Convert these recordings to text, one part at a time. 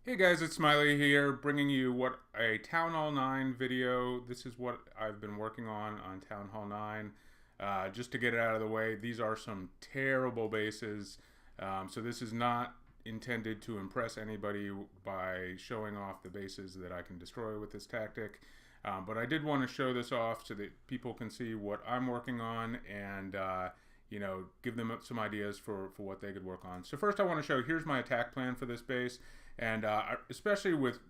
Hey guys, it's Smiley here, bringing you what a Town Hall 9 video. This is what I've been working on Town Hall 9. Just to get it out of the way, these are some terrible bases. So this is not intended to impress anybody by showing off the bases that I can destroy with this tactic. But I did want to show this off so that people can see what I'm working on and give them some ideas for what they could work on. So first I want to show, here's my attack plan for this base. And especially with,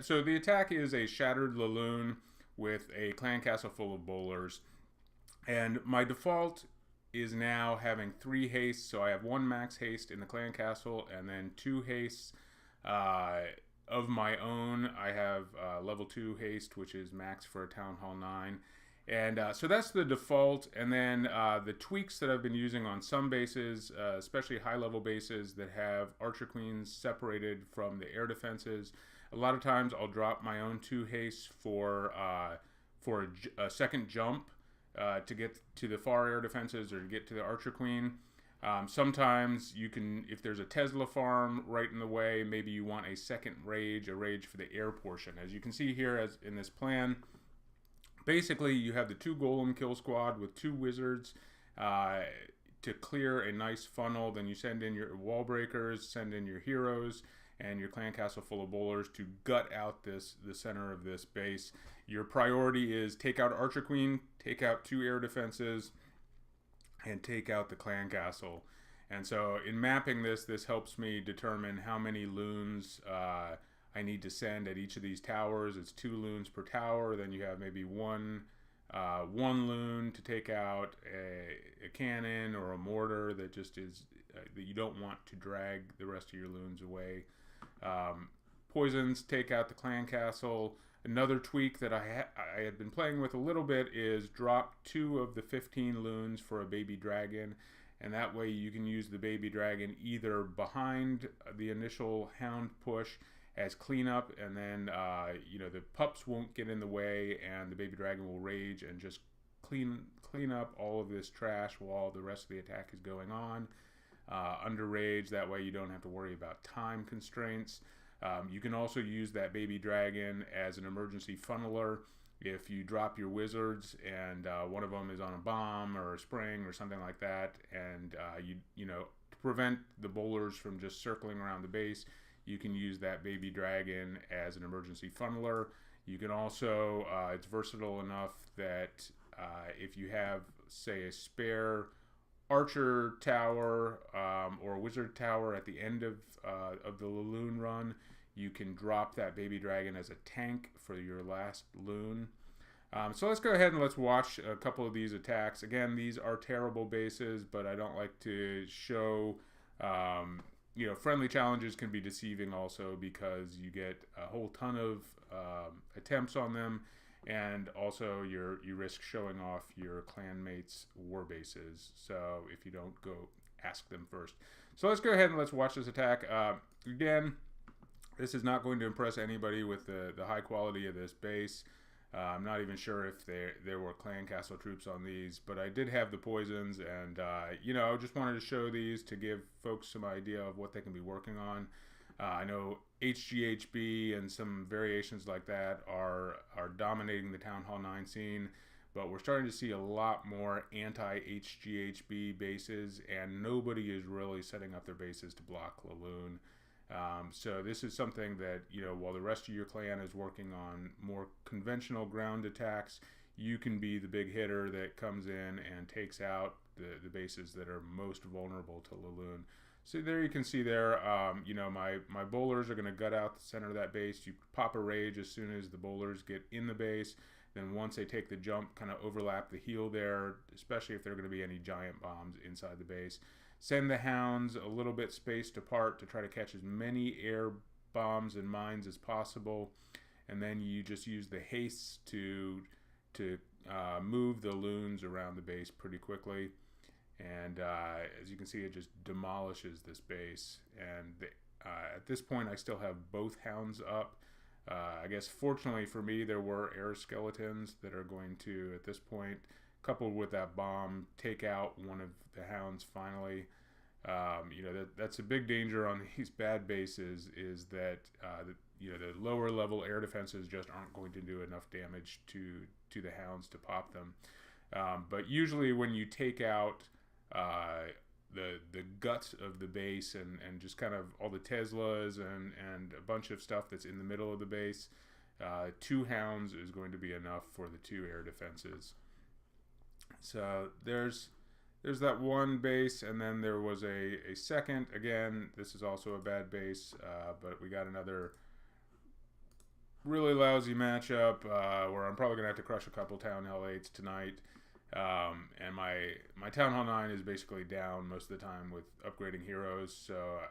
so the attack is a shattered Laloon with a clan castle full of bowlers. And my default is now having 3 hastes, so I have 1 max haste in the clan castle and then 2 hastes of my own. I have level 2 haste, which is max for a Town Hall 9. And so that's the default, and then the tweaks that I've been using on some bases, especially high-level bases that have Archer Queens separated from the air defenses. A lot of times I'll drop my own 2 hastes for a second jump to get to the far air defenses or to get to the Archer Queen. Sometimes you can, if there's a Tesla farm right in the way, maybe you want a second rage, a rage for the air portion. As you can see here as in this plan, basically, you have the 2 golem kill squad with 2 wizards to clear a nice funnel. Then you send in your wall breakers, send in your heroes, and your clan castle full of bowlers to gut out the center of this base. Your priority is take out Archer Queen, take out 2 air defenses, and take out the clan castle. And so in mapping this helps me determine how many loons I need to send at each of these towers. It's 2 loons per tower. Then you have maybe one loon to take out a cannon or a mortar that just is that you don't want to drag the rest of your loons away. Poisons take out the clan castle. Another tweak that I had been playing with a little bit is drop 2 of the 15 loons for a baby dragon. And that way you can use the baby dragon either behind the initial hound push as cleanup, and then the pups won't get in the way, and the baby dragon will rage and just clean up all of this trash while the rest of the attack is going on. Under rage, that way you don't have to worry about time constraints. You can also use that baby dragon as an emergency funneler. If you drop your wizards and one of them is on a bomb or a spring or something like that, and to prevent the bowlers from just circling around the base, you can use that baby dragon as an emergency funneler. You can also, it's versatile enough that if you have, say, a spare archer tower or a wizard tower at the end of the Laloon run, you can drop that baby dragon as a tank for your last loon. So let's go ahead and let's watch a couple of these attacks. Again, these are terrible bases, but I don't like to show friendly challenges can be deceiving also because you get a whole ton of attempts on them, and also you risk showing off your clanmates' war bases. So if you don't go ask them first. So let's go ahead and let's watch this attack. Again, this is not going to impress anybody with the high quality of this base. I'm not even sure if there were clan castle troops on these, but I did have the poisons, and I just wanted to show these to give folks some idea of what they can be working on. I know HGHB and some variations like that are dominating the Town Hall 9 scene, but we're starting to see a lot more anti-HGHB bases, and nobody is really setting up their bases to block Laloon. So this is something that, while the rest of your clan is working on more conventional ground attacks, you can be the big hitter that comes in and takes out the bases that are most vulnerable to Laloon. So there you can see there, my bowlers are going to gut out the center of that base. You pop a rage as soon as the bowlers get in the base. Then once they take the jump, kind of overlap the heel there, especially if there are going to be any giant bombs inside the base. Send the hounds a little bit spaced apart to try to catch as many air bombs and mines as possible. And then you just use the hastes to move the loons around the base pretty quickly. And as you can see, it just demolishes this base. And at this point, I still have both hounds up. I guess fortunately for me, there were air skeletons that are going to, at this point, coupled with that bomb, take out one of the hounds finally. You know, that's a big danger on these bad bases, is that you know, the lower level air defenses just aren't going to do enough damage to the hounds to pop them. But usually when you take out the guts of the base and just kind of all the Teslas and a bunch of stuff that's in the middle of the base, 2 hounds is going to be enough for the 2 air defenses. So there's that one base, and then there was a second. Again, this is also a bad base, but we got another really lousy matchup where I'm probably going to have to crush a couple Town Hall 8s tonight. And my Town Hall 9 is basically down most of the time with upgrading heroes, so I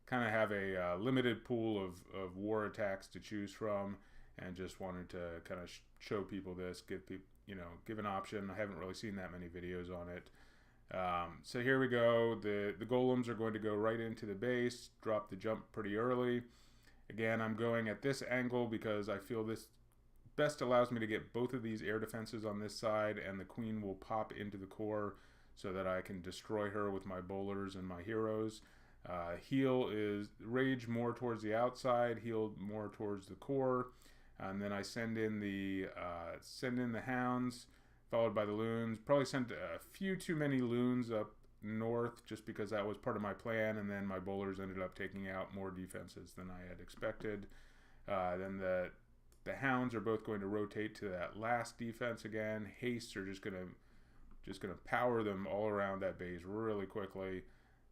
kind of have a limited pool of war attacks to choose from, and just wanted to kind of show people this, give people, you know, give an option. I haven't really seen that many videos on it. So here we go. The golems are going to go right into the base, drop the jump pretty early. Again, I'm going at this angle because I feel this best allows me to get both of these air defenses on this side, and the queen will pop into the core so that I can destroy her with my bowlers and my heroes. Heal is rage more towards the outside, heal more towards the core, and then I send in the hounds, followed by the loons. Probably sent a few too many loons up north just because that was part of my plan, and then my bowlers ended up taking out more defenses than I had expected. Then the hounds are both going to rotate to that last defense again. Hastes are just gonna power them all around that base really quickly.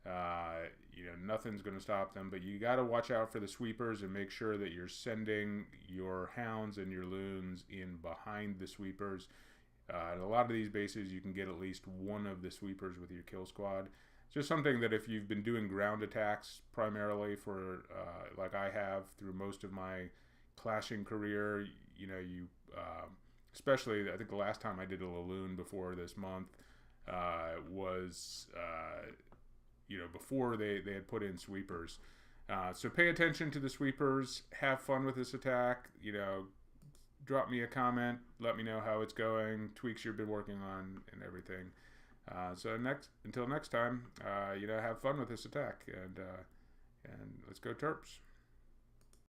You know, nothing's gonna stop them, but you got to watch out for the sweepers and make sure that you're sending your hounds and your loons in behind the sweepers. In a lot of these bases, you can get at least one of the sweepers with your kill squad. It's just something that if you've been doing ground attacks primarily for, like I have through most of my clashing career, you know, you especially, I think the last time I did a Laloon before this month was you know, before they had put in sweepers. So pay attention to the sweepers, have fun with this attack, you know, drop me a comment, let me know how it's going, tweaks you've been working on, and everything. So until next time, you know, have fun with this attack, and let's go Terps.